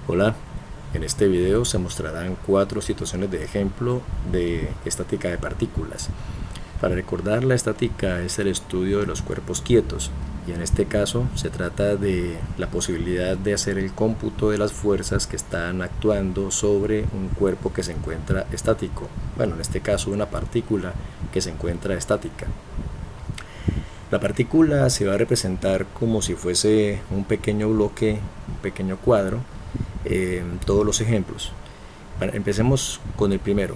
Hola, en este video se mostrarán 4 situaciones de ejemplo de estática de partículas. Para recordar, la estática es el estudio de los cuerpos quietos y en este caso se trata de la posibilidad de hacer el cómputo de las fuerzas que están actuando sobre un cuerpo que se encuentra estático. Bueno, en este caso una partícula que se encuentra estática. La partícula se va a representar como si fuese un pequeño bloque, un pequeño cuadro, todos los ejemplos. Empecemos con el primero.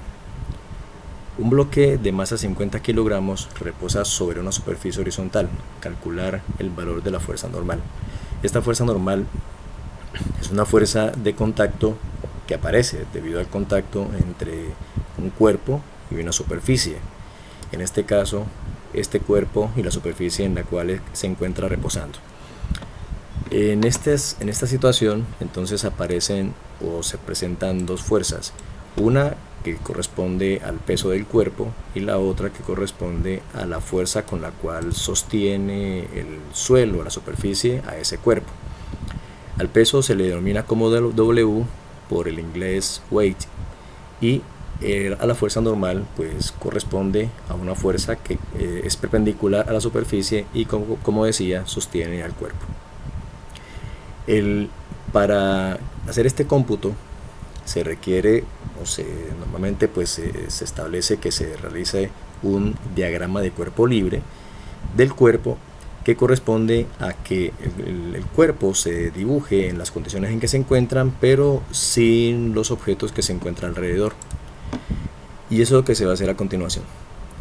Un bloque de masa 50 kilogramos reposa sobre una superficie horizontal. Calcular el valor de la fuerza normal. Esta fuerza normal es una fuerza de contacto que aparece debido al contacto entre un cuerpo y una superficie. En este caso, este cuerpo y la superficie en la cual se encuentra reposando. En esta situación, entonces aparecen o se presentan dos fuerzas, una que corresponde al peso del cuerpo y la otra que corresponde a la fuerza con la cual sostiene el suelo, la superficie, a ese cuerpo. Al peso se le denomina como W por el inglés weight y a la fuerza normal pues corresponde a una fuerza que es perpendicular a la superficie y como decía, sostiene al cuerpo. Para hacer este cómputo se requiere normalmente pues se establece que se realice un diagrama de cuerpo libre del cuerpo que corresponde a que el cuerpo se dibuje en las condiciones en que se encuentran, pero sin los objetos que se encuentran alrededor. Y eso es lo que se va a hacer a continuación.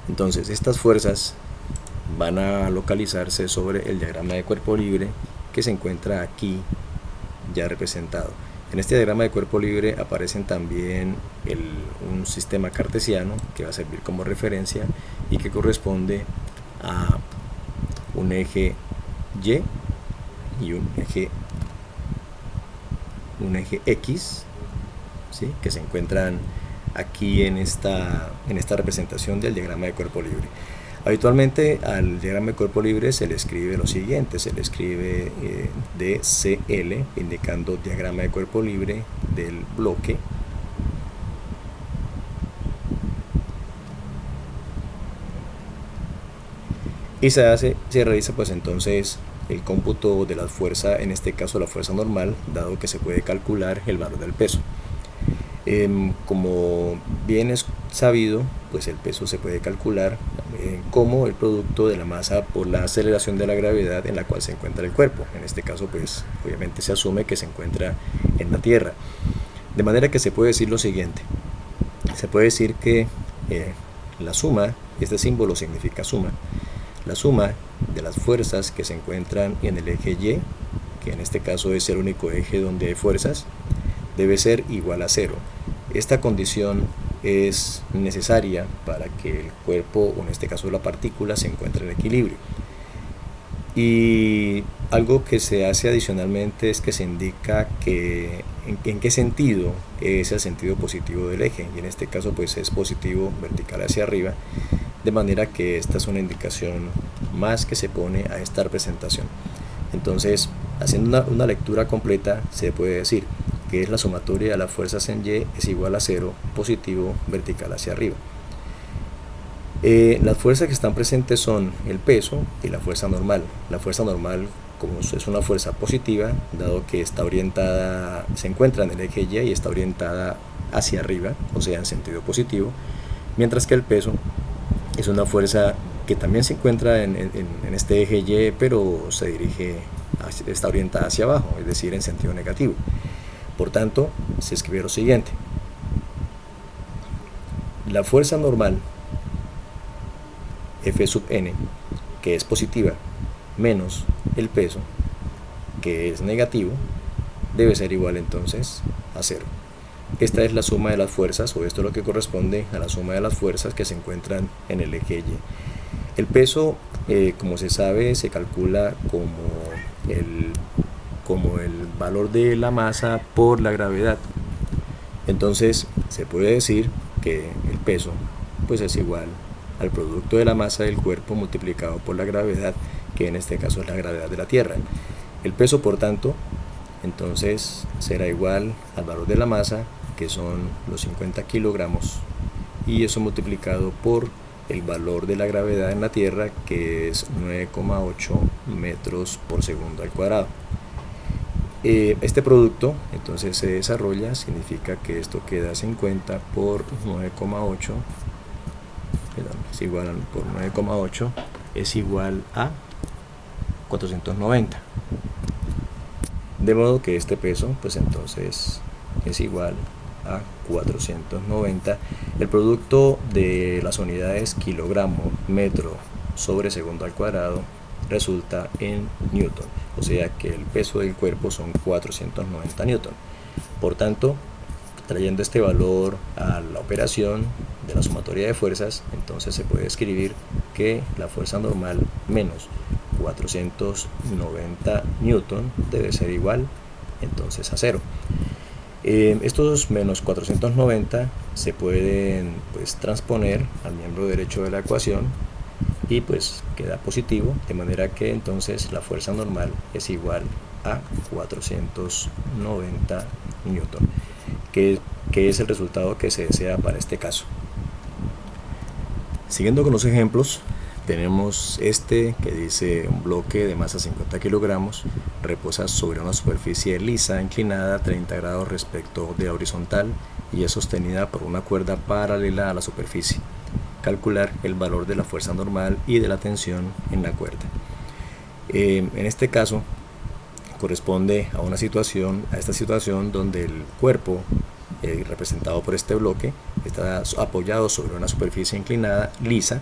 Entonces estas fuerzas van a localizarse sobre el diagrama de cuerpo libre que se encuentra aquí ya representado. En este diagrama de cuerpo libre aparecen también un sistema cartesiano que va a servir como referencia y que corresponde a un eje Y y un eje X, ¿sí?, que se encuentran aquí en esta representación del diagrama de cuerpo libre. Habitualmente al diagrama de cuerpo libre se le escribe lo siguiente, se le escribe DCL, indicando diagrama de cuerpo libre del bloque. Y se realiza pues entonces el cómputo de la fuerza, en este caso la fuerza normal, dado que se puede calcular el valor del peso. Como bien es sabido, pues el peso se puede calcular como el producto de la masa por la aceleración de la gravedad en la cual se encuentra el cuerpo. En este caso pues obviamente se asume que se encuentra en la Tierra. De manera que se puede decir lo siguiente. Se puede decir que la suma, este símbolo significa suma, la suma de las fuerzas que se encuentran en el eje Y, que en este caso es el único eje donde hay fuerzas, debe ser igual a 0. Esta condición es necesaria para que el cuerpo, o en este caso la partícula, se encuentre en equilibrio. Y algo que se hace adicionalmente es que se indica en qué sentido es el sentido positivo del eje, y en este caso pues es positivo vertical hacia arriba, de manera que esta es una indicación más que se pone a esta representación. Entonces, haciendo una lectura completa, se puede decir que es la sumatoria de las fuerzas en Y es igual a 0, positivo, vertical hacia arriba. Las fuerzas que están presentes son el peso y la fuerza normal. La fuerza normal, como es una fuerza positiva, dado que está orientada, se encuentra en el eje Y y está orientada hacia arriba, o sea, en sentido positivo, mientras que el peso es una fuerza que también se encuentra en este eje Y, pero está orientada hacia abajo, es decir, en sentido negativo. Por tanto, se escribe lo siguiente. La fuerza normal, F sub n, que es positiva, menos el peso, que es negativo, debe ser igual entonces a 0. Esta es la suma de las fuerzas, o esto es lo que corresponde a la suma de las fuerzas que se encuentran en el eje Y. El peso, como se sabe, se calcula como el valor de la masa por la gravedad. Entonces se puede decir que el peso pues es igual al producto de la masa del cuerpo multiplicado por la gravedad, que en este caso es la gravedad de la Tierra. El peso, por tanto, entonces será igual al valor de la masa, que son los 50 kilogramos, y eso multiplicado por el valor de la gravedad en la Tierra, que es 9,8 metros por segundo al cuadrado. Este producto entonces se desarrolla, significa que esto queda 50 por 9,8, es igual por 9,8 es igual a 490, de modo que este peso pues entonces es igual a 490. El producto de las unidades kilogramo, metro sobre segundo al cuadrado resulta en newton, o sea que el peso del cuerpo son 490 newton. Por tanto, trayendo este valor a la operación de la sumatoria de fuerzas, entonces se puede escribir que la fuerza normal menos 490 newton debe ser igual entonces a 0. Estos menos 490 se pueden pues transponer al miembro derecho de la ecuación y pues queda positivo, de manera que entonces la fuerza normal es igual a 490 newton, que es el resultado que se desea para este caso. Siguiendo con los ejemplos, tenemos este que dice: un bloque de masa 50 kilogramos reposa sobre una superficie lisa inclinada 30 grados respecto de la horizontal y es sostenida por una cuerda paralela a la superficie. Calcular el valor de la fuerza normal y de la tensión en la cuerda. En este caso corresponde a esta situación donde el cuerpo representado por este bloque está apoyado sobre una superficie inclinada lisa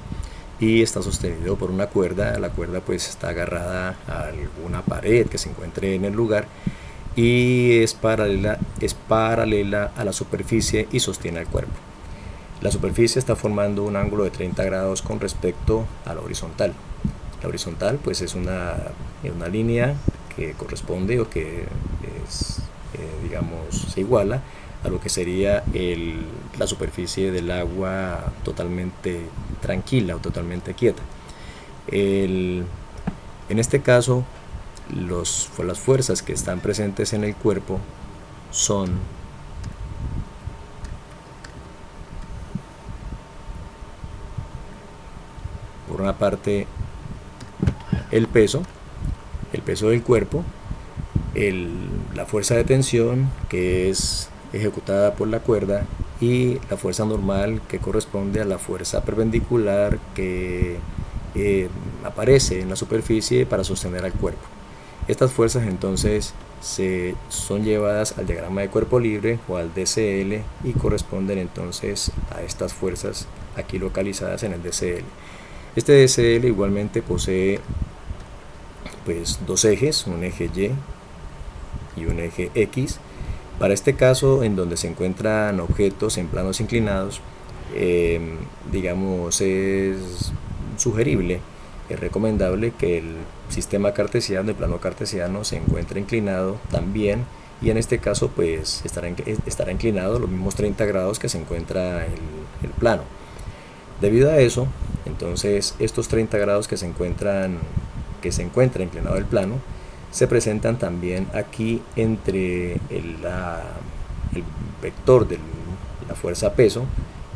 y está sostenido por una cuerda. La cuerda pues está agarrada a alguna pared que se encuentre en el lugar y es paralela a la superficie y sostiene al cuerpo. La superficie está formando un ángulo de 30 grados con respecto a la horizontal. La horizontal pues es una línea que corresponde o que es, se iguala a lo que sería la superficie del agua totalmente tranquila o totalmente quieta. En este caso, las fuerzas que están presentes en el cuerpo son por una parte el peso del cuerpo, la fuerza de tensión que es ejecutada por la cuerda y la fuerza normal que corresponde a la fuerza perpendicular que aparece en la superficie para sostener al cuerpo. Estas fuerzas entonces son llevadas al diagrama de cuerpo libre o al DCL y corresponden entonces a estas fuerzas aquí localizadas en el DCL. Este DCL igualmente posee pues dos ejes, un eje Y y un eje X. Para este caso, en donde se encuentran objetos en planos inclinados, es sugerible, es recomendable que el sistema cartesiano, el plano cartesiano, se encuentre inclinado también, y en este caso pues estará inclinado los mismos 30 grados que se encuentra el plano. Debido a eso, entonces estos 30 grados que se encuentra inclinado el plano se presentan también aquí entre el vector de la fuerza peso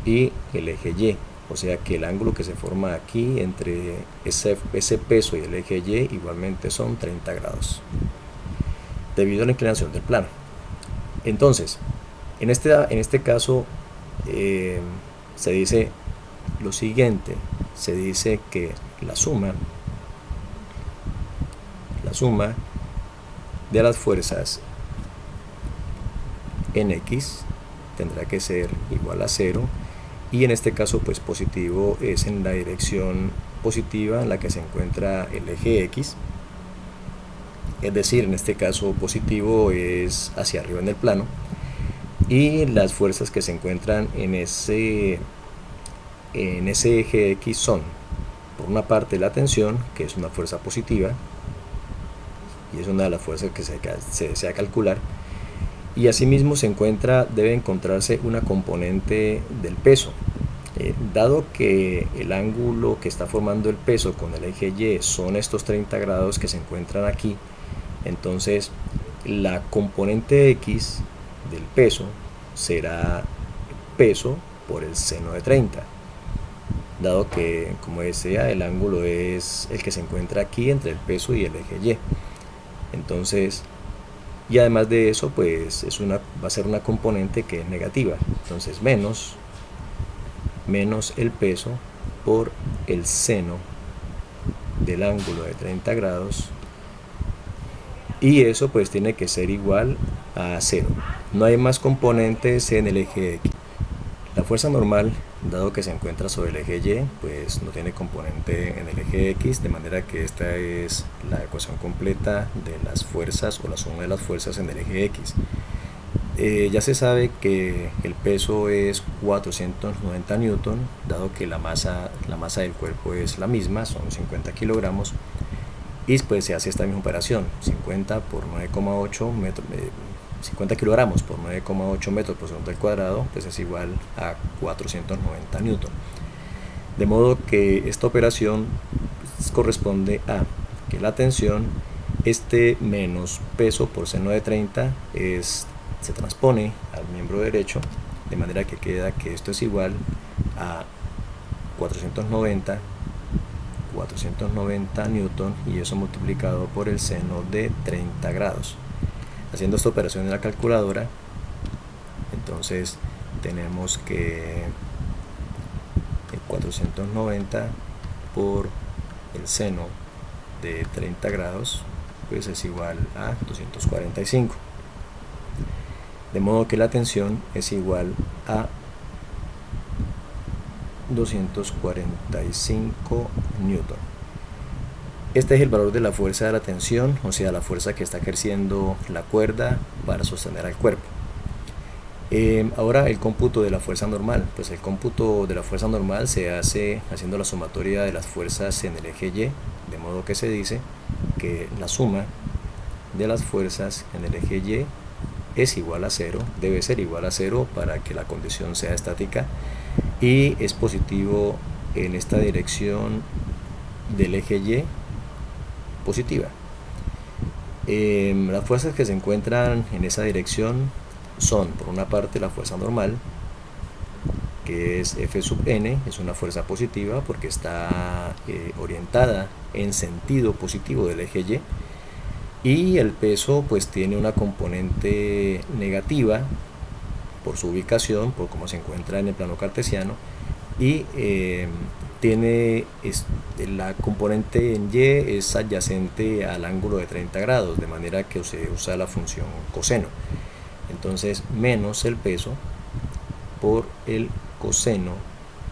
y el eje Y, o sea que el ángulo que se forma aquí entre ese peso y el eje Y igualmente son 30 grados debido a la inclinación del plano. Entonces, en este caso se dice lo siguiente: se dice que la suma de las fuerzas en X tendrá que ser igual a 0, y en este caso pues positivo es en la dirección positiva en la que se encuentra el eje X, es decir, en este caso positivo es hacia arriba en el plano, y las fuerzas que se encuentran en ese eje X son, por una parte, la tensión, que es una fuerza positiva y es una de las fuerzas que se desea calcular, y asimismo debe encontrarse una componente del peso. Dado que el ángulo que está formando el peso con el eje Y son estos 30 grados que se encuentran aquí, entonces la componente X del peso será peso por el seno de 30, dado que, como decía, el ángulo es el que se encuentra aquí entre el peso y el eje Y. Entonces, y además de eso, pues va a ser una componente que es negativa. Entonces, menos el peso por el seno del ángulo de 30 grados, y eso pues tiene que ser igual a 0. No hay más componentes en el eje X. La fuerza normal, dado que se encuentra sobre el eje Y, pues no tiene componente en el eje X, de manera que esta es la ecuación completa de las fuerzas, o la suma de las fuerzas en el eje X. Ya se sabe que el peso es 490 newton, dado que la masa del cuerpo es la misma, son 50 kilogramos, y pues se hace esta misma operación, 50 por 9,8 metros, 50 kilogramos por 9,8 metros por segundo al cuadrado, pues es igual a 490 newton. De modo que esta operación pues corresponde a que la tensión, menos peso por seno de 30, se transpone al miembro derecho, de manera que queda que esto es igual a 490 newton, y eso multiplicado por el seno de 30 grados. Haciendo esta operación en la calculadora, entonces tenemos que 490 por el seno de 30 grados pues es igual a 245, de modo que la tensión es igual a 245 newton. Este es el valor de la fuerza de la tensión, o sea, la fuerza que está ejerciendo la cuerda para sostener al cuerpo. Ahora el cómputo de la fuerza normal. Pues el cómputo de la fuerza normal se hace haciendo la sumatoria de las fuerzas en el eje Y, de modo que se dice que la suma de las fuerzas en el eje Y es igual a 0, debe ser igual a 0 para que la condición sea estática, y es positivo en esta dirección del eje Y, positiva. Las fuerzas que se encuentran en esa dirección son, por una parte, la fuerza normal, que es F sub n, es una fuerza positiva porque está orientada en sentido positivo del eje y el peso pues tiene una componente negativa por su ubicación, por cómo se encuentra en el plano cartesiano, y tiene la componente en Y es adyacente al ángulo de 30 grados, de manera que se usa la función coseno. Entonces, menos el peso por el coseno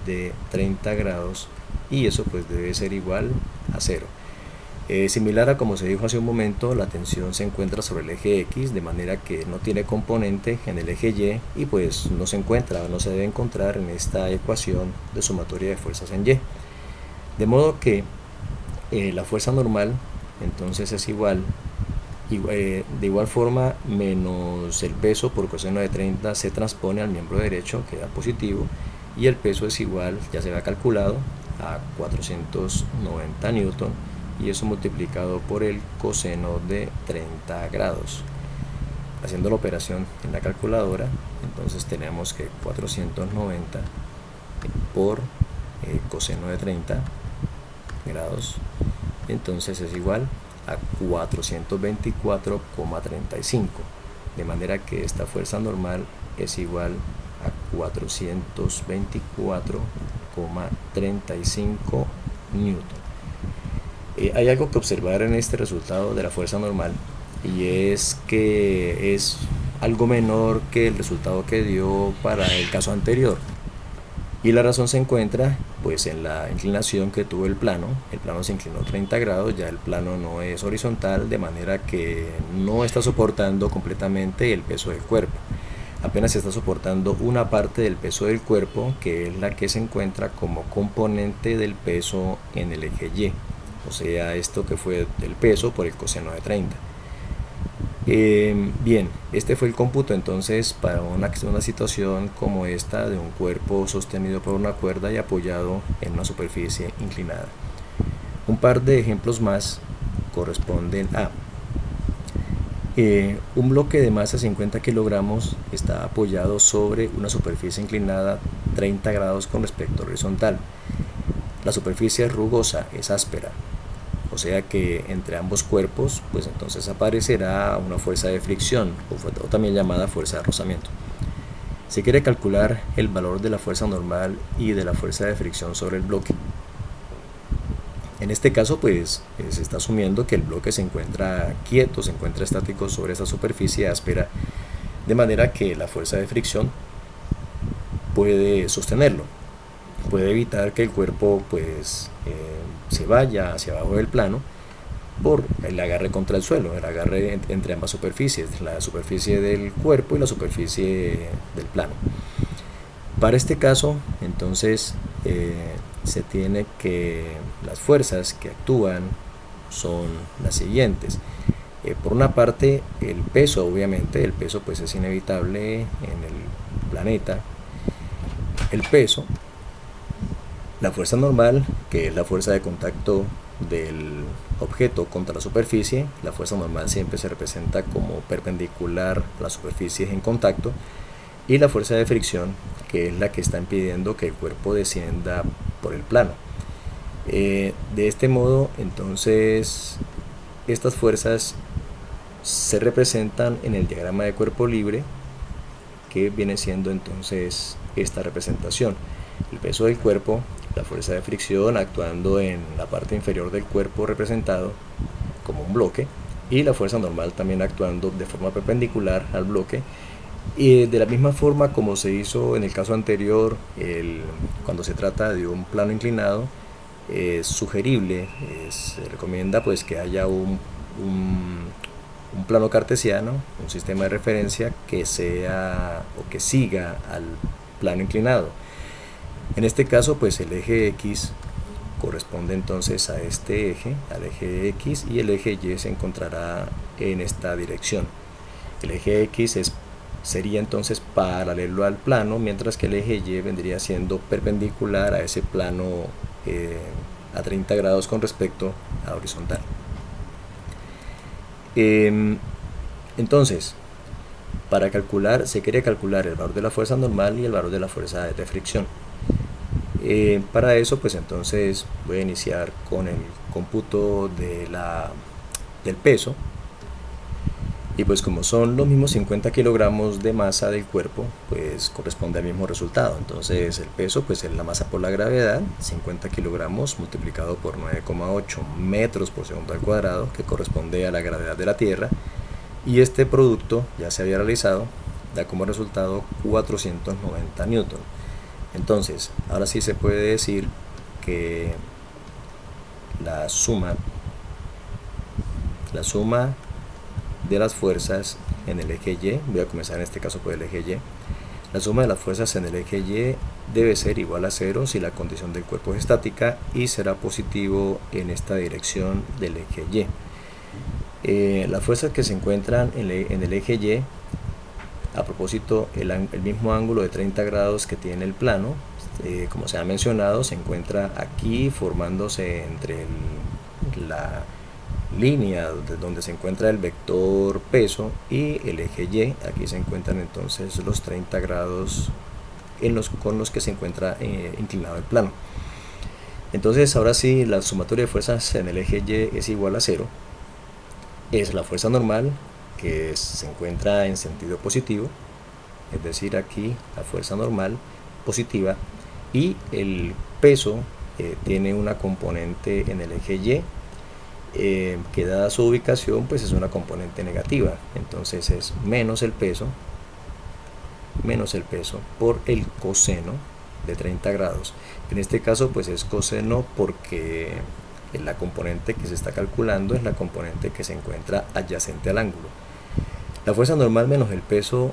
de 30 grados, y eso pues debe ser igual a 0. Similar a como se dijo hace un momento, la tensión se encuentra sobre el eje X, de manera que no tiene componente en el eje Y, y pues no se encuentra o no se debe encontrar en esta ecuación de sumatoria de fuerzas en Y. De modo que la fuerza normal entonces es igual, de igual forma, menos el peso por coseno de 30 se transpone al miembro derecho, queda positivo, y el peso es igual, ya se había calculado, a 490 newton, y eso multiplicado por el coseno de 30 grados. Haciendo la operación en la calculadora, entonces tenemos que 490 por coseno de 30 grados, entonces es igual a 424,35, de manera que esta fuerza normal es igual a 424,35 newton. Hay algo que observar en este resultado de la fuerza normal, y es que es algo menor que el resultado que dio para el caso anterior, y la razón se encuentra pues en la inclinación que tuvo el plano. El plano se inclinó 30 grados, ya el plano no es horizontal, de manera que no está soportando completamente el peso del cuerpo, apenas se está soportando una parte del peso del cuerpo, que es la que se encuentra como componente del peso en el eje Y, o sea, esto que fue del peso por el coseno de 30. Bien, este fue el cómputo entonces para una situación como esta de un cuerpo sostenido por una cuerda y apoyado en una superficie inclinada. Un par de ejemplos más corresponden a Un bloque de masa 50 kilogramos está apoyado sobre una superficie inclinada 30 grados con respecto horizontal. La superficie es rugosa, es áspera, o sea que entre ambos cuerpos pues entonces aparecerá una fuerza de fricción o también llamada fuerza de rozamiento. Se quiere calcular el valor de la fuerza normal y de la fuerza de fricción sobre el bloque. En este caso pues se está asumiendo que el bloque se encuentra quieto, se encuentra estático sobre esa superficie áspera, de manera que la fuerza de fricción puede sostenerlo, puede evitar que el cuerpo pues se vaya hacia abajo del plano por el agarre contra el suelo, el agarre entre ambas superficies, la superficie del cuerpo y la superficie del plano. Para este caso, entonces, se tiene que las fuerzas que actúan son las siguientes. Por una parte, el peso, obviamente, el peso pues es inevitable en el planeta. El peso, la fuerza normal, que es la fuerza de contacto del objeto contra la superficie. La fuerza normal siempre se representa como perpendicular a las superficies en contacto. Y la fuerza de fricción, que es la que está impidiendo que el cuerpo descienda por el plano. De este modo, entonces, estas fuerzas se representan en el diagrama de cuerpo libre, que viene siendo entonces esta representación. El peso del cuerpo, la fuerza de fricción actuando en la parte inferior del cuerpo representado como un bloque, y la fuerza normal también actuando de forma perpendicular al bloque. Y de la misma forma como se hizo en el caso anterior, cuando se trata de un plano inclinado, es sugerible, se recomienda pues que haya un plano cartesiano, un sistema de referencia que sea o que siga al plano inclinado. En este caso pues el eje X corresponde entonces a este eje, al eje X, y el eje Y se encontrará en esta dirección. El eje X sería entonces paralelo al plano, mientras que el eje Y vendría siendo perpendicular a ese plano a 30 grados con respecto a horizontal. Entonces, para calcular, se quiere calcular el valor de la fuerza normal y el valor de la fuerza de fricción. Para eso, pues entonces voy a iniciar con el cómputo del peso. Y pues como son los mismos 50 kilogramos de masa del cuerpo, pues corresponde al mismo resultado. Entonces el peso pues es la masa por la gravedad, 50 kilogramos multiplicado por 9,8 metros por segundo al cuadrado, que corresponde a la gravedad de la Tierra. Y este producto ya se había realizado, da como resultado 490 newton. Entonces, ahora sí se puede decir que la suma de las fuerzas en el eje Y, voy a comenzar en este caso por el eje Y, la suma de las fuerzas en el eje Y debe ser igual a 0 si la condición del cuerpo es estática, y será positivo en esta dirección del eje Y. Las fuerzas que se encuentran en el eje Y, a propósito, el mismo ángulo de 30 grados que tiene el plano, como se ha mencionado, se encuentra aquí formándose entre la línea donde se encuentra el vector peso y el eje Y. Aquí se encuentran entonces los 30 grados con los que se encuentra inclinado el plano. Entonces ahora sí, la sumatoria de fuerzas en el eje Y es igual a 0. Es la fuerza normal, que se encuentra en sentido positivo, es decir, aquí la fuerza normal positiva, y el peso tiene una componente en el eje Y, que dada su ubicación pues es una componente negativa. Entonces es menos el peso por el coseno de 30 grados. En este caso pues es coseno porque la componente que se está calculando es la componente que se encuentra adyacente al ángulo. La fuerza normal menos el peso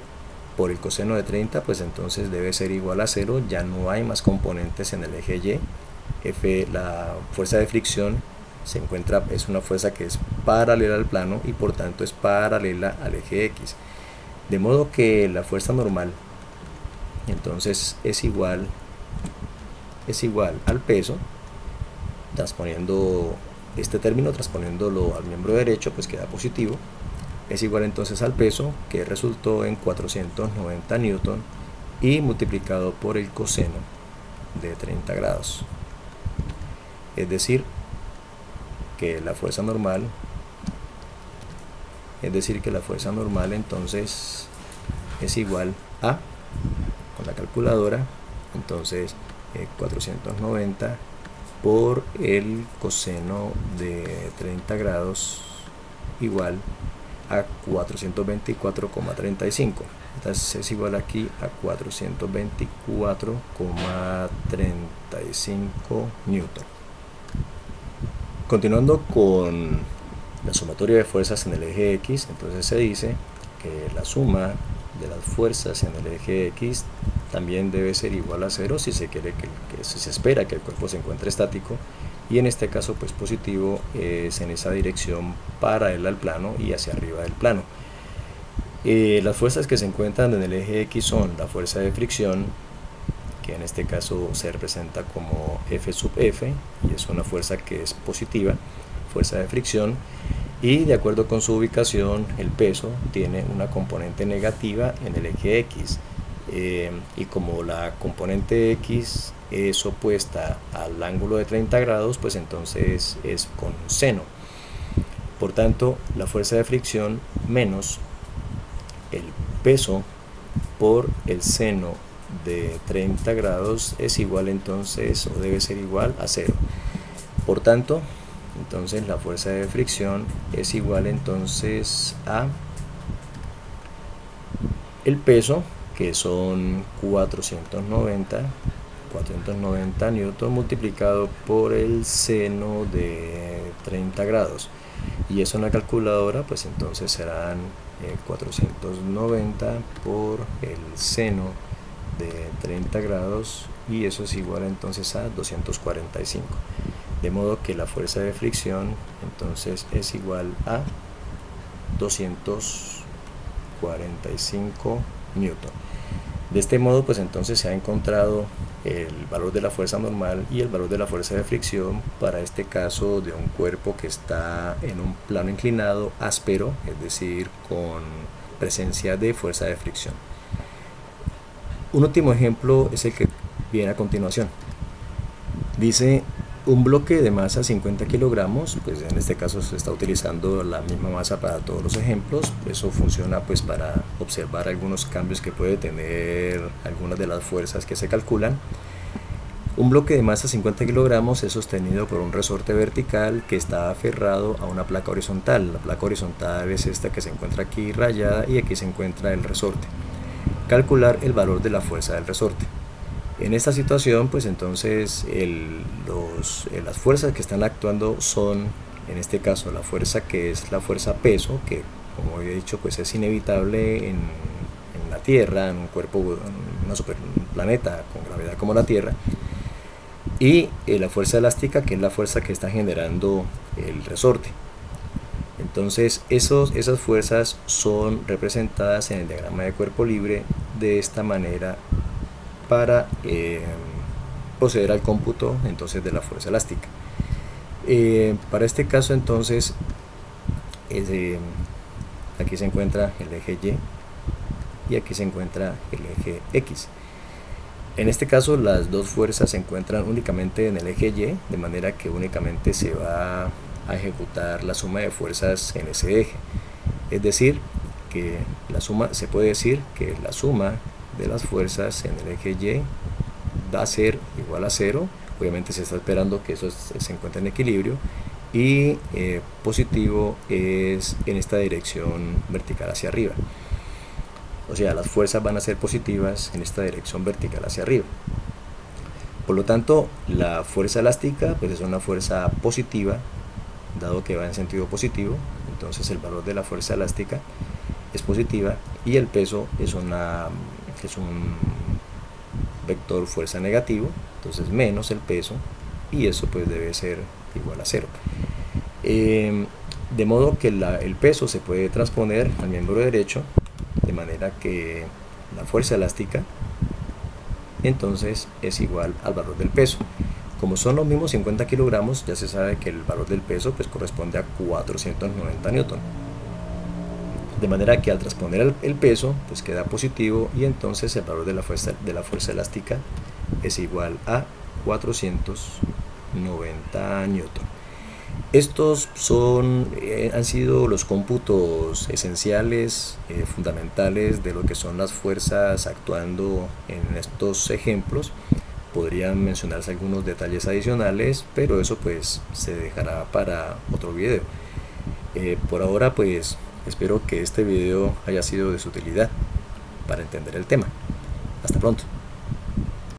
por el coseno de 30 pues entonces debe ser igual a 0. Ya no hay más componentes en el eje Y. La fuerza de fricción es una fuerza que es paralela al plano y por tanto es paralela al eje X, de modo que la fuerza normal entonces es igual al peso, transponiendo este término, transponiéndolo al miembro derecho, pues queda positivo, es igual entonces al peso, que resultó en 490 newton, y multiplicado por el coseno de 30 grados. Es decir, que la fuerza normal, entonces es igual a, con la calculadora, entonces 490 por el coseno de 30 grados igual a 424,35. Entonces es igual aquí a 424,35 newton. Continuando con la sumatoria de fuerzas en el eje X, entonces se dice que la suma de las fuerzas en el eje X también debe ser igual a 0 si se quiere si se espera que el cuerpo se encuentre estático, y en este caso pues positivo es en esa dirección paralela al plano y hacia arriba del plano. Las fuerzas que se encuentran en el eje X son la fuerza de fricción, que en este caso se representa como F sub F, y es una fuerza que es positiva, fuerza de fricción, y de acuerdo con su ubicación el peso tiene una componente negativa en el eje X, y como la componente X es opuesta al ángulo de 30 grados, pues entonces es con seno. Por tanto, la fuerza de fricción menos el peso por el seno de 30 grados es igual entonces, o debe ser igual a 0. Por tanto, entonces la fuerza de fricción es igual entonces a el peso, que son 490 newton, multiplicado por el seno de 30 grados, y eso en la calculadora pues entonces serán 490 por el seno de 30 grados, y eso es igual entonces a 245, de modo que la fuerza de fricción entonces es igual a 245 newton. De este modo pues entonces se ha encontrado el valor de la fuerza normal y el valor de la fuerza de fricción para este caso de un cuerpo que está en un plano inclinado áspero, es decir, con presencia de fuerza de fricción. Un último ejemplo es el que viene a continuación. Dice: un bloque de masa 50 kilogramos, pues en este caso se está utilizando la misma masa para todos los ejemplos. Eso funciona pues para observar algunos cambios que puede tener algunas de las fuerzas que se calculan. Un bloque de masa 50 kilogramos es sostenido por un resorte vertical que está aferrado a una placa horizontal. La placa horizontal es esta que se encuentra aquí rayada, y aquí se encuentra el resorte. Calcular el valor de la fuerza del resorte. En esta situación pues entonces las fuerzas que están actuando son, en este caso, la fuerza que es la fuerza peso, que como he dicho pues es inevitable en la Tierra, en un cuerpo, un planeta con gravedad como la Tierra, y la fuerza elástica, que es la fuerza que está generando el resorte. Entonces esas fuerzas son representadas en el diagrama de cuerpo libre de esta manera para proceder al cómputo entonces de la fuerza elástica. Para este caso entonces aquí se encuentra el eje Y y aquí se encuentra el eje X. En este caso las dos fuerzas se encuentran únicamente en el eje Y, de manera que únicamente se va a ejecutar la suma de fuerzas en ese eje. Es decir, que se puede decir que la suma de las fuerzas en el eje Y va a ser igual a 0. Obviamente se está esperando que eso se encuentre en equilibrio, y positivo es en esta dirección vertical hacia arriba. O sea, las fuerzas van a ser positivas en esta dirección vertical hacia arriba. Por lo tanto, la fuerza elástica pues es una fuerza positiva, dado que va en sentido positivo. Entonces el valor de la fuerza elástica es positiva, y el peso es un vector fuerza negativo, entonces menos el peso, y eso pues debe ser igual a 0. De modo que el peso se puede transponer al miembro derecho, de manera que la fuerza elástica entonces es igual al valor del peso. Como son los mismos 50 kilogramos, ya se sabe que el valor del peso pues corresponde a 490 newton. De manera que al transponer el peso, pues queda positivo y entonces el valor de la fuerza elástica es igual a 490 newton. Estos han sido los cómputos esenciales, fundamentales de lo que son las fuerzas actuando en estos ejemplos. Podrían mencionarse algunos detalles adicionales, pero eso pues se dejará para otro video. Por ahora pues espero que este video haya sido de su utilidad para entender el tema. Hasta pronto.